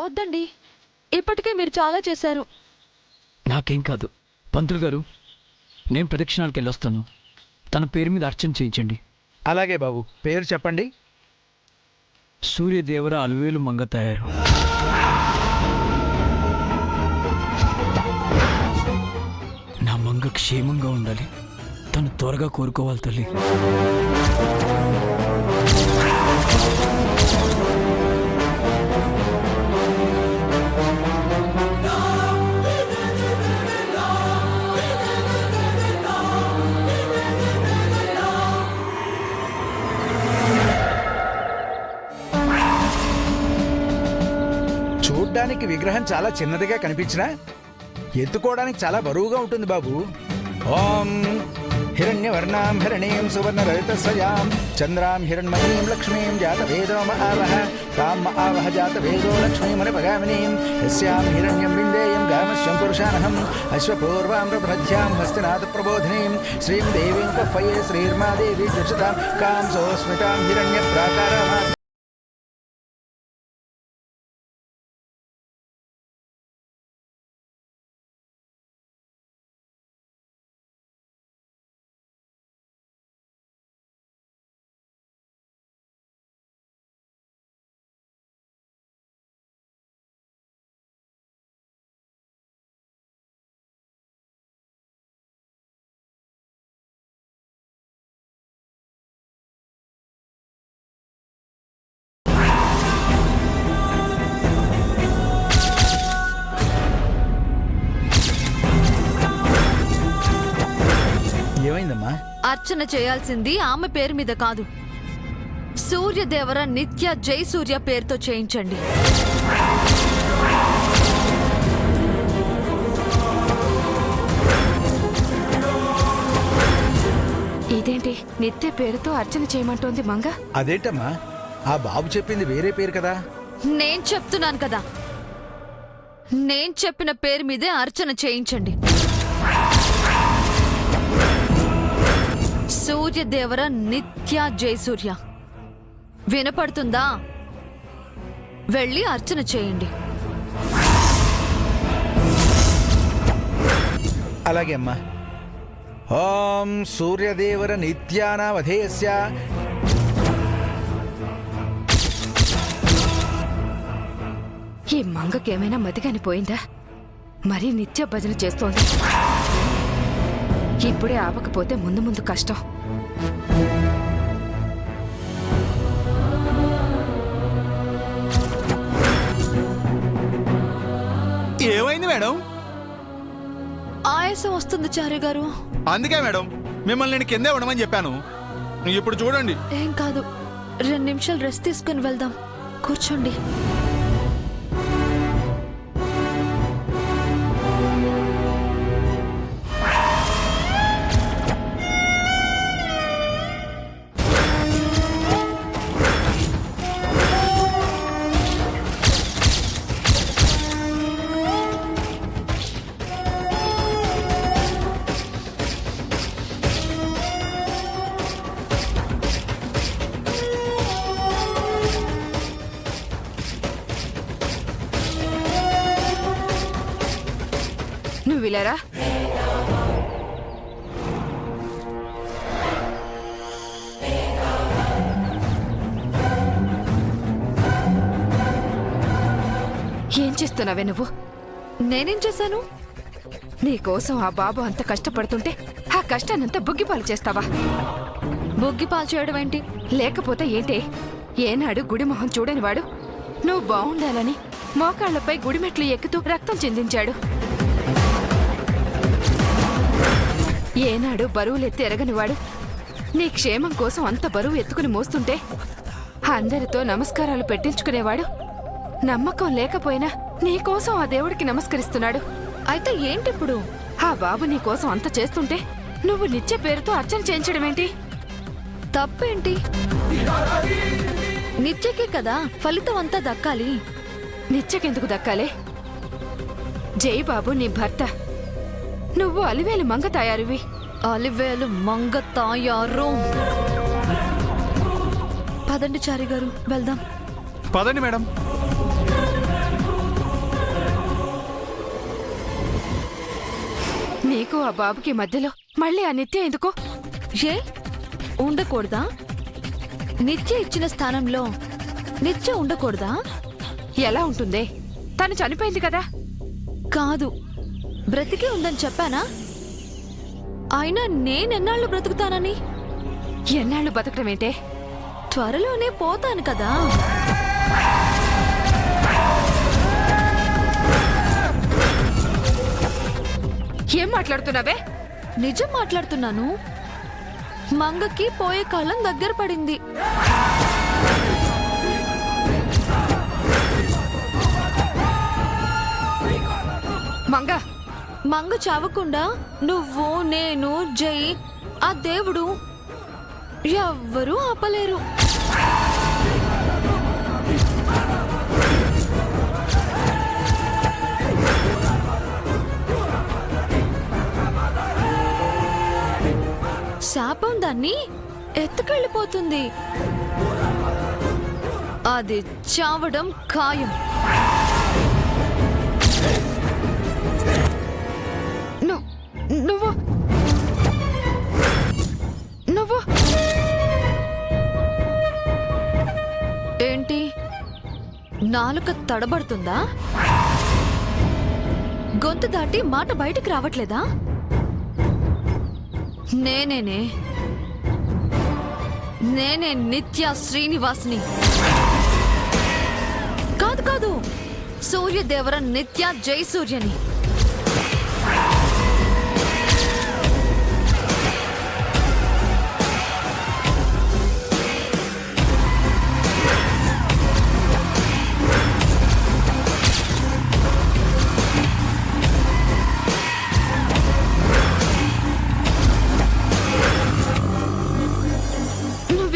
వద్దండి, ఇప్పటికే మీరు చాలా చేశారు. నాకేం కాదు. పంతులు గారు, నేను ప్రదక్షిణాలకు వెళ్ళొస్తాను. తన పేరు మీద అర్చన చేయించండి. అలాగే బాబు, పేరు చెప్పండి. సూర్యదేవర అలవేలు మంగ తయారు. నా మంగ క్షేమంగా ఉండాలి. తను త్వరగా కోరుకోవాలి తల్లి. చూడ్డానికి విగ్రహం చాలా చిన్నదిగా కనిపించినా ఎత్తుకోవడానికి చాలా బరువుగా ఉంటుంది బాబు. ఓం హిరణ్యవర్ణాం హిరణీం సువర్ణరజతస్రయాం చంద్రాం హిరణ్మయీం లక్ష్మీం జాతవేదోమ ఆవహ తాం ఆవహ జాతవేదో లక్ష్మీమనిపగామినీం యస్యాం హిరణ్యం విందేయం గామశ్యం పురుషానహం అశ్వపూర్వాం ప్రభ్రధ్యాం హస్తినాథ ప్రబోధినీం శ్రీం దేవీం పఫ్ఫయే శ్రీర్మాదేవి దృశతాం కాం సోస్మితాం హిరణ్య ప్రాకారమా. ఏమైందమ్మా? అర్చన చేయాల్సింది ఆమె పేరు మీద కాదు, సూర్యదేవర నిత్య జై సూర్య పేరుతో చేయించండి. ఇదేంటి నిత్య పేరుతో అర్చన చేయమంటోంది మంగ? అదేంటమ్మా, ఆ బాబు చెప్పింది వేరే పేరు కదా. నేను చెప్తున్నాను కదా, నేను చెప్పిన పేరు మీదే అర్చన చేయించండి. సూర్యదేవర నిత్య జై సూర్య వినపడుతుందా? వెళ్ళి అర్చన చేయండి. అలాగే అమ్మా. ఓం సూర్యదేవర నిత్యానావధేయస్య ఈ మంగకేమైనా మతిగాని పోయిందా? మరీ నిత్య భజన చేస్తోంది. ఇప్పుడే ఆపకపోతే ముందు ముందు కష్టం. ఏమైంది మేడం? ఆయాసం వస్తుంది చార్య గారు. అందుకే మేడం మిమ్మల్ని నేను కిందే ఉండమని చెప్పాను. ఇప్పుడు చూడండి. ఏం కాదు, 2 నిమిషాలు రెస్ట్ తీసుకుని వెళ్దాం. కూర్చోండి. నువ్వు ఇలారా. ఏం చేస్తున్నావే నువ్వు? నేనేం చేశాను? నీకోసం ఆ బాబు అంత కష్టపడుతుంటే ఆ కష్టాన్నంతా బుగ్గిపాలు చేస్తావా? బుగ్గిపాలు చేయడం ఏంటి? లేకపోతే ఏంటే? ఏనాడు గుడి మొహం చూడనివాడు నువ్వు బాగుండాలని మోకాళ్లపై గుడిమెట్లు ఎక్కుతూ రక్తం చిందించాడు. ఏనాడు బరువులెత్తి ఎరగనివాడు నీ క్షేమం కోసం అంత బరువు ఎత్తుకుని మోస్తుంటే అందరితో నమస్కారాలు పెట్టించుకునేవాడు. నమ్మకం లేకపోయినా నీకోసం ఆ దేవుడికి నమస్కరిస్తున్నాడు. అయితే ఏంటిప్పుడు? ఆ బాబు నీకోసం అంత చేస్తుంటే నువ్వు నిత్య పేరుతో అర్చన చేయించడమేంటి? తప్పేంటి? నిత్యకే కదా ఫలితం అంతా దక్కాలి. నిత్యకెందుకు దక్కాలే? జై బాబు నీ భర్త. నువ్వు అలివేలు మంగ తయారువి. అలివేలు మంగ తాయారు. పదండి చారి గారు, వెళ్దాం. పదండి మేడం. నీకు ఆ బాబుకి మధ్యలో మళ్ళీ ఆ నిత్య ఎందుకు? ఏ ఉండకూడదా? నిత్య ఇచ్చిన స్థానంలో నిత్య ఉండకూడదా? ఎలా ఉంటుందే? తను చనిపోయింది కదా. కాదు, బ్రతికి ఉందని చెప్పానా? అయినా నేనెన్నాళ్ళు బ్రతుకుతానని? ఎన్నాళ్ళు బతకడం ఏంటే? త్వరలోనే పోతాను కదా. ఏం మాట్లాడుతున్నావే? నిజం మాట్లాడుతున్నాను. మంగకి పోయే కాలం దగ్గర పడింది. మంగ, మంగ చావకుండా నువ్వు, నేను, జై, ఆ దేవుడు ఎవ్వరూ ఆపలేరు. శాపం దాన్ని ఎత్తుకెళ్ళిపోతుంది. అది చావడం ఖాయం. నువ్వు నువ్వు ఏంటి, నాలుక తడబడుతుందా? గొంతు దాటి మాట బయటికి రావట్లేదా? నేనే నిత్య శ్రీనివాస్ని. కాదు కాదు, సూర్యదేవర నిత్య జయసూర్యని.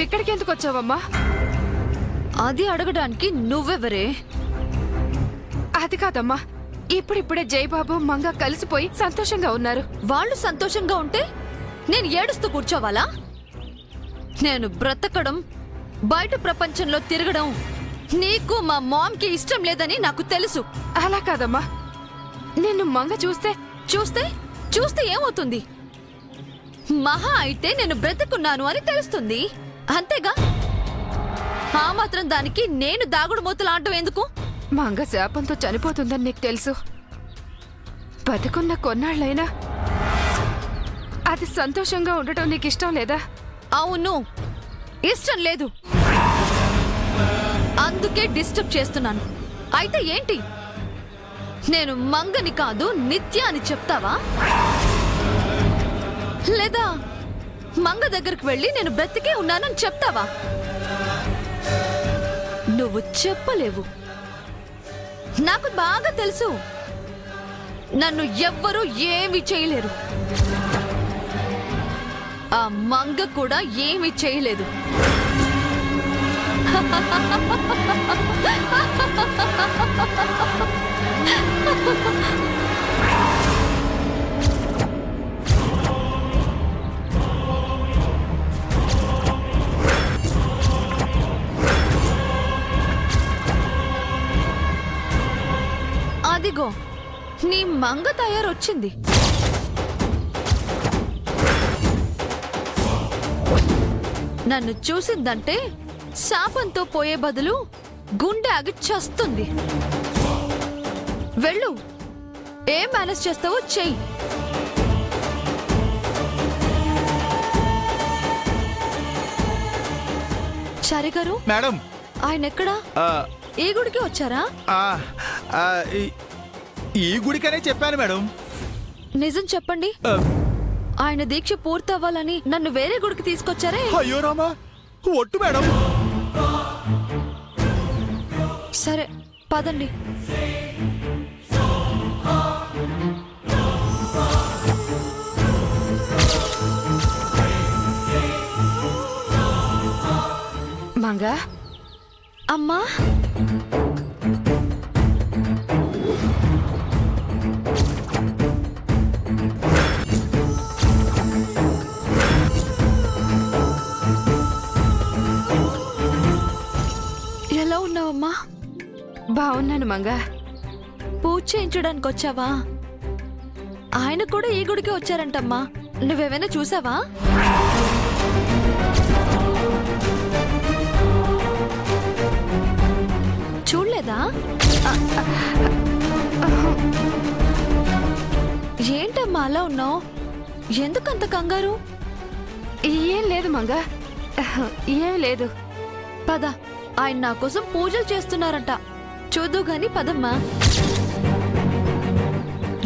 ఇక్కడికి ఎందుకు వచ్చావమ్మా? అది అడగడానికి నువ్వెవరే? అది కాదమ్మా, ఇప్పుడిప్పుడే జయబాబు మంగ కలిసిపోయి సంతోషంగా ఉన్నారు. వాళ్ళు సంతోషంగా ఉంటే నేను ఏడుస్తూ కూర్చోవాలా? నేను బ్రతకడం, బయట ప్రపంచంలో తిరగడం నీకు మా మామ్కి ఇష్టం లేదని నాకు తెలుసు. అలా కాదమ్మా, నిన్ను మంగ చూస్తే చూస్తే ఏమవుతుంది? మహా అయితే నేను బ్రతుకున్నాను అని తెలుస్తుంది, అంతేగా. ఆ మాత్రం దానికి నేను దాగుడు మూతలు ఆడటం ఎందుకు? మంగ శాపంతో చనిపోతుందని నీకు తెలుసు. బతుకున్న కొన్నాళ్ళైనా అది సంతోషంగా ఉండటం నీకు ఇష్టం లేదా? అవును, ఇష్టం లేదు. అందుకే డిస్టర్బ్ చేస్తున్నాను. అయితే ఏంటి, నేను మంగని కాదు నిత్య అని చెప్తావా? లేదా మంగ దగ్గరికి వెళ్ళి నేను బ్రతికే ఉన్నానని చెప్తావా? నువ్వు చెప్పలేవు. నాకు బాగా తెలుసు, నన్ను ఎవ్వరూ ఏమీ చేయలేరు. ఆ మంగ కూడా ఏమీ చేయలేదు. అదిగో నీ మంగ తయారొచ్చింది. నన్ను చూసిందంటే శాపంతో పోయే బదులు గుండె ఆగి చస్తుంది. వెళ్ళు, ఏం మేనేజ్ చేస్తావో చెయ్యి. చారి గారు, మేడం, ఆయన ఎక్కడా? ఏ గుడికి వచ్చారా? ఈ గుడికనే చెప్పాను మేడం. నిజం చెప్పండి, ఆయన దీక్ష పూర్తవ్వాలని నన్ను వేరే గుడికి తీసుకొచ్చారే? అయ్యో రామా, ఒట్టు మేడం. సరే పదండి. మంగా, అమ్మా, ఎలా ఉన్నావమ్మా? బాగున్నాను మంగా. పూజ చేయించడానికి వచ్చావా? ఆయన కూడా ఈ గుడికి వచ్చారంటమ్మా. నువ్వేమైనా చూసావా? చూడలేదా? ఏంటమ్మా అలా ఉన్నావు? ఎందుకంత కంగారు? ఏం లేదు మంగ, ఏం లేదు. పద, ఆయన నా కోసం పూజలు చేస్తున్నారంట. చూద్దు గాని పదమ్మా.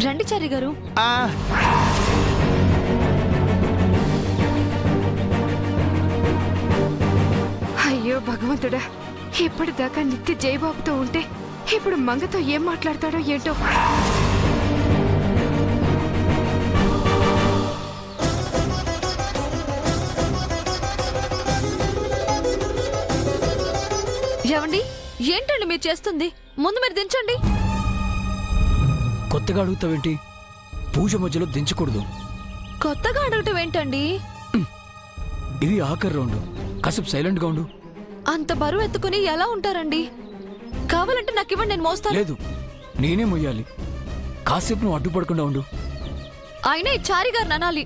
రండి చారి గారు. ఆ, అయ్యో భగవంతుడా, ఇప్పటిదాకా నిత్య జయబాబుతో ఉంటే ఇప్పుడు మంగతో ఏం మాట్లాడతాడో ఏంటో. ఏవండి, ఏంటండి మీరు చేస్తుంది? ముందు మీరు దించండి. కొత్తగా అడుగుతావేంటి? పూజ మధ్యలో దించకూడదు. కొత్తగా అడగటం ఏంటండి? ఇది ఆఖరి రౌండ్, కాసేపు సైలెంట్గా ఉండు. అంత బరువు ఎత్తుకుని ఎలా ఉంటారండి? కావాలంటే నాకు ఇవ్వండి, నేను మోస్తాను. లేదు, నేనే మొయ్యాలి. కాసేపు నువ్వు అడ్డుపడకుండా ఉండు. అయినా ఈ చారి గారు అనాలి.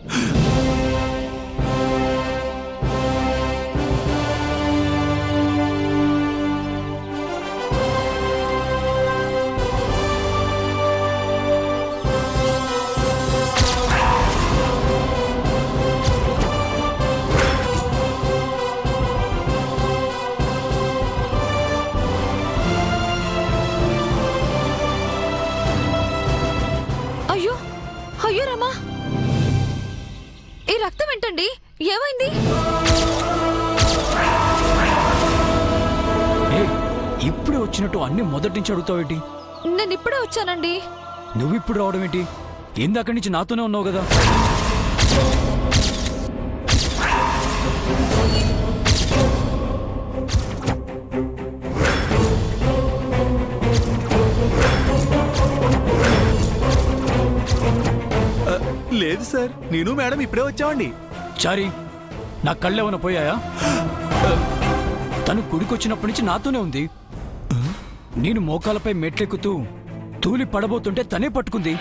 అయ్యో అయ్యో రమా, ఈ రక్తం ఏంటండి? ఏమైంది? ఏయ్, ఇప్పుడే వచ్చినట్టు అన్ని మొదటి నుంచి అడుగుతావేంటి? నేను ఇప్పుడే వచ్చానండి. నువ్వు ఇప్పుడు రావడం ఏంటి? ఇందాక నుంచి నాతోనే ఉన్నావు కదా. లేదు సార్, నేను మేడం ఇప్పుడే వచ్చామండి. చారి, నా కళ్ళేమైనా పోయాయా? తను గుడికొచ్చినప్పటి నుంచి నాతోనే ఉంది. నేను మోకాలపై మెట్లెక్కుతూ తూలి పడబోతుంటే తనే పట్టుకుంది.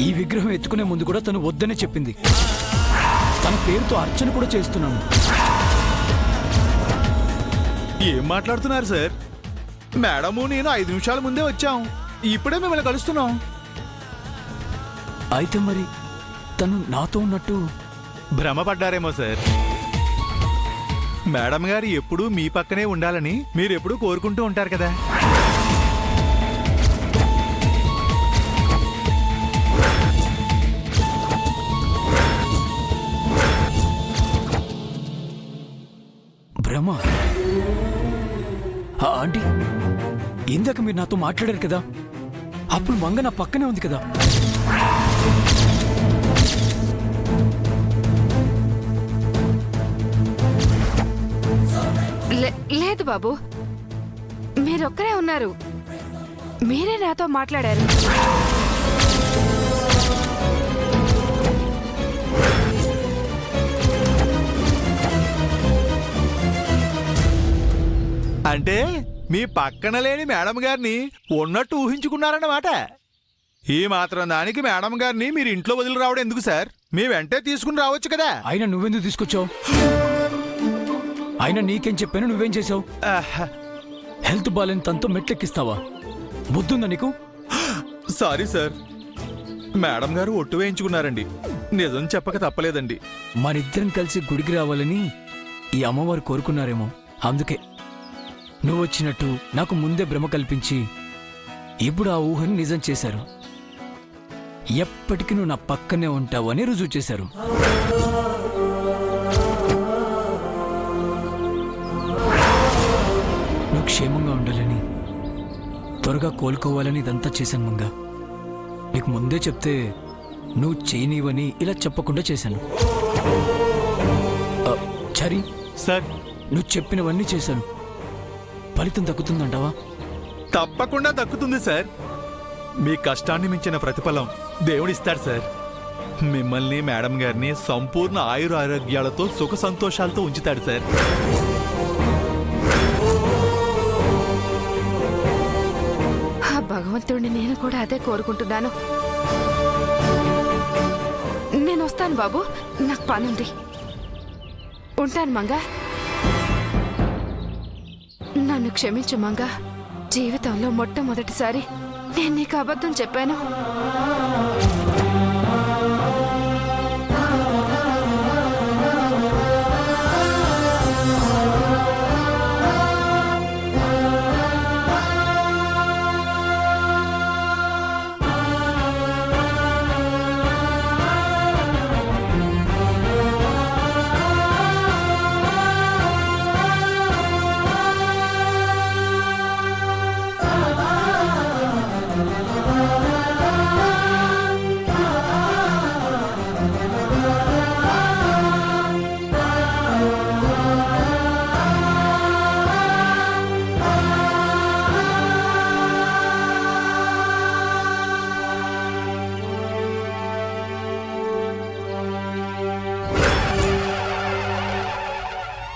ఈ విగ్రహం ఎత్తుకునే ముందు కూడా తను వద్దనే చెప్పింది. తన పేరుతో అర్చన కూడా చేస్తున్నాను. ఏం మాట్లాడుతున్నారు సార్? మేడము నేను 5 నిమిషాల ముందే వచ్చాం, ఇప్పుడే మిమ్మల్ని కలుస్తున్నాం. అయితే మరి తను నాతో ఉన్నట్టు భ్రమపడ్డారేమో సార్. మేడం గారు ఎప్పుడూ మీ పక్కనే ఉండాలని మీరు ఎప్పుడూ కోరుకుంటూ ఉంటారు కదా. భ్రమ? ఆంటీ, ఇందాక మీరు నాతో మాట్లాడారు కదా, అప్పుడు మంగ నా పక్కనే ఉంది కదా. లేదు బాబు, మీరొక్కరే ఉన్నారు. మీరే నాతో మాట్లాడారు. అంటే మీ పక్కన లేని మేడం గారిని ఉన్నట్టు ఊహించుకున్నారన్నమాట. ఈ మాత్రం దానికి మేడం గారిని మీరు ఇంట్లో వదిలి రావడం ఎందుకు సార్? మీ వెంటే తీసుకుని రావచ్చు కదా. అయినా నువ్వెందుకు తీసుకొచ్చావు? అయినా నీకేం చెప్పాను, నువ్వేం చేసావు? ఆహ్, హెల్త్ బాలేని తనతో మెట్లెక్కిస్తావా? బుద్ధుందా నీకు? సారీ సార్, మేడం గారు ఒట్టు వేయించుకున్నారండి. నిజం చెప్పక తప్పలేదండి. మనిద్దరం కలిసి గుడికి రావాలని ఈ అమ్మవారు కోరుకున్నారేమో. అందుకే నువ్వు వచ్చినట్టు నాకు ముందే భ్రమ కల్పించి ఇప్పుడు ఆ ఊహని నిజం చేశారు. ఎప్పటికీ నువ్వు నా పక్కనే ఉంటావు అని రుజువు చేశారు. నువ్వు క్షేమంగా ఉండాలని, త్వరగా కోలుకోవాలని ఇదంతా చేశాను మంగా. నీకు ముందే చెప్తే నువ్వు చేయనివని ఇలా చెప్పకుండా చేశాను. చరి సార్, నువ్వు చెప్పినవన్నీ చేశాను. ఫలితం దక్కుతుందంటావా? తప్పకుండా దక్కుతుంది సార్. మీ కష్టాన్ని మించిన ప్రతిఫలం దేవుడిస్తాడు సార్. మిమ్మల్ని మేడం గారిని సంపూర్ణ ఆయురారోగ్యాలతో సుఖ సంతోషాలతో ఉంచుతాడు సార్. ఆ భగవంతుడిని నేను కూడా అదే కోరుకుంటున్నాను. నేను వస్తాను బాబు, నాకు పనుంది. ఉంటాను మంగా. నన్ను క్షమించు మంగా. జీవితంలో మొట్టమొదటిసారి నేను నీకు అబద్ధం చెప్పాను.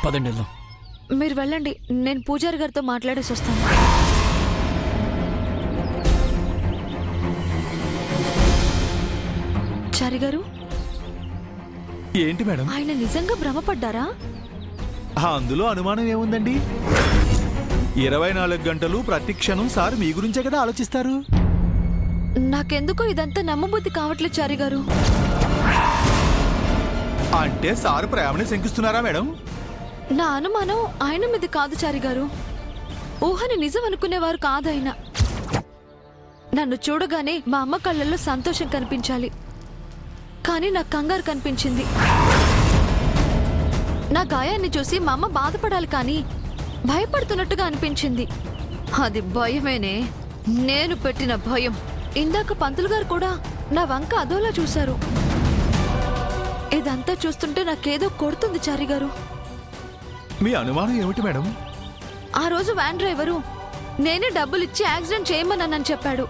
పదండి వెళ్దాం. మీరు వెళ్ళండి, నేను పూజారి గారితో మాట్లాడేసి వస్తాను. చారి గారు, ఏంటి మేడం? ఆయన నిజంగా భ్రమపడ్డారా? అందులో అనుమానం ఏముందండి? 24 గంటలు ప్రతి క్షణం సార్ మీ గురించే కదా ఆలోచిస్తారు. నాకెందుకో ఇదంతా నమ్మబుద్ధి కావట్లేదు చారి గారు. అంటే సార్ ప్రేమని శంకిస్తున్నారా మేడం? నా అనుమానం ఆయన మీద కాదు చారి గారు. ఊహని నిజం అనుకునేవారు కాదైనా. నన్ను చూడగానే మా అమ్మ కళ్ళల్లో సంతోషం కనిపించాలి, కానీ నాకు కంగారు కనిపించింది. నా గాయాన్ని చూసి మా అమ్మ బాధపడాలి, కానీ భయపడుతున్నట్టుగా అనిపించింది. అది భయమేనే, నేను పెట్టిన భయం. ఇందాక పంతులు గారు కూడా నా వంక అదోలా చూశారు. ఇదంతా చూస్తుంటే నాకేదో కొడుతుంది చారి గారు. మీ అనుమానం ఏమిటి మేడం? ఆ రోజు వ్యాన్ డ్రైవరు నేనే డబ్బులిచ్చి యాక్సిడెంట్ చేయమన్నానని చెప్పాడు.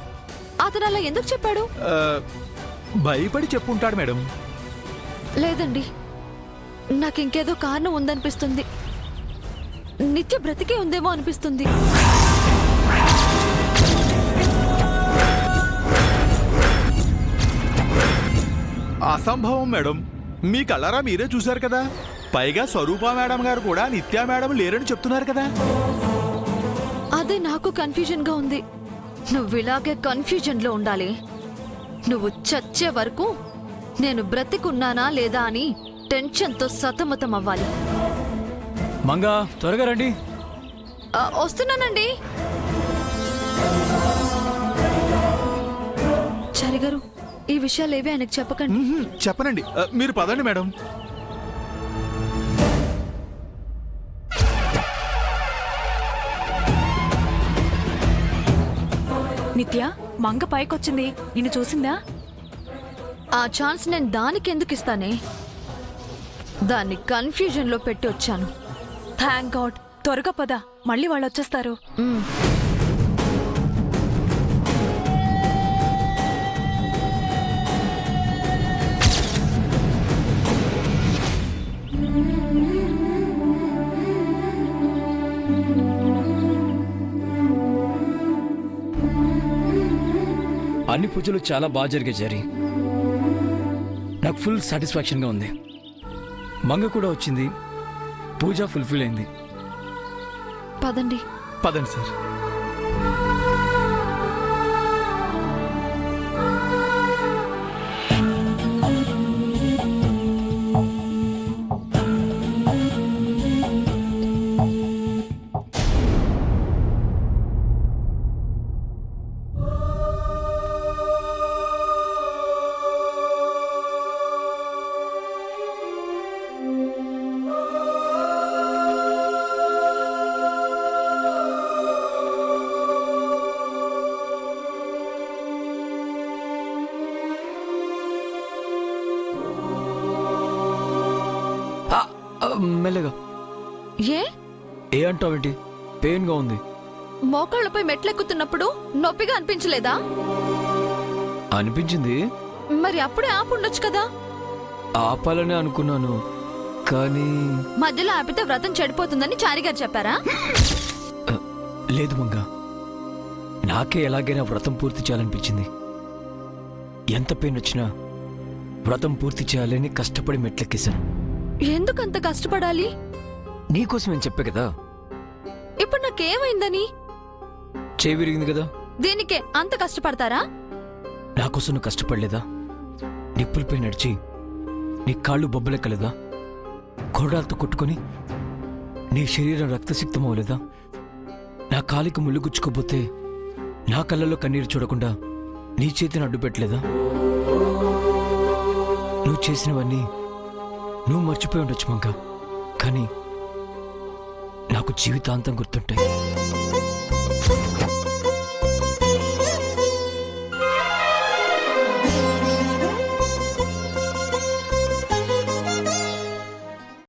అతను అలా ఎందుకు చెప్పాడు? భయపడి చెప్పుంటాడు మేడం. లేదండి, నాకింకేదో కారణం ఉందనిపిస్తుంది. నిత్య బ్రతికే ఉందేమో అనిపిస్తుంది. అసంభవం మేడం. మీ కళ్ళారా మీరే చూశారు కదా. పైగా స్వరూప మేడం గారు కూడా నిత్యా మేడం లేరని చెప్తున్నారు కదా. అదే నాకు కన్ఫ్యూజన్ గా ఉంది. నువ్వు ఇలాగే కన్ఫ్యూజన్ లో ఉండాలి. నువ్వు చచ్చే వరకు నేను బ్రతికున్నానా లేదా అని టెన్షన్తో సతమతం అవ్వాలి. మంగా త్వరగా రండి. వస్తున్నానండి. చారి గారు, ఈ విషయాలు ఏవి ఆయనకు చెప్పకండి. చెప్పనండి. మీరు పదండి మేడం. నిత్య, మంగ పైకొచ్చింది, నిన్ను చూసిందా? ఆ ఛాన్స్ నేను దానికి ఎందుకు ఇస్తానే? దాన్ని కన్ఫ్యూజన్ లో పెట్టి వచ్చాను. Thank God. త్వరగా పద, మళ్ళీ వాళ్ళు వచ్చేస్తారు. అన్ని పూజలు చాలా బాగా జరిగాయి జారి. నాకు ఫుల్ సాటిస్ఫాక్షన్గా ఉంది. మంగ కూడా వచ్చింది, పూజ ఫుల్ఫిల్ అయింది. పదండి. పదండి సార్. మెల్లగా. ఏ అంటావేంటి? పెయిన్గా ఉంది. మోకాళ్ళపై మెట్లెక్కుతున్నప్పుడు నొప్పిగా అనిపించలేదా? అనిపించింది, మరి అప్పుడే ఆపుండొచ్చు కదా. ఆపాలనే అనుకున్నాను కానీ మధ్యలో ఆపితే వ్రతం చెడిపోతుందని చారి గారు చెప్పారా? లేదు మంగ, నాకే ఎలాగైనా వ్రతం పూర్తి చేయాలనిపించింది. ఎంత పెయిన్ వచ్చినా వ్రతం పూర్తి చేయాలని కష్టపడి మెట్లెక్కేశాను. ఎందుకంత కష్టపడాలి? నీకోసం నేను చెప్పా కదా. ఇప్పుడు నాకేమైందని? చేయి విరిగింది కదా. దీనికే అంత కష్టపడతారా? నాకోసం నువ్వు కష్టపడలేదా? నిప్పులపై నడిచి నీ కాళ్ళు బొబ్బలెక్కలేదా? కొరడాలతో కొట్టుకొని నీ శరీరం రక్తసిక్తం అవ్వలేదా? నా కాలికి ముళ్ళు గుచ్చుకోపోతే నా కళ్ళల్లో కన్నీరు చూడకుండా నీ చేతిని అడ్డు పెట్టలేదా? నువ్వు చేసినవన్నీ నువ్వు మర్చిపోయి ఉండొచ్చు మంగ, కానీ నాకు జీవితాంతం గుర్తుంటాయి.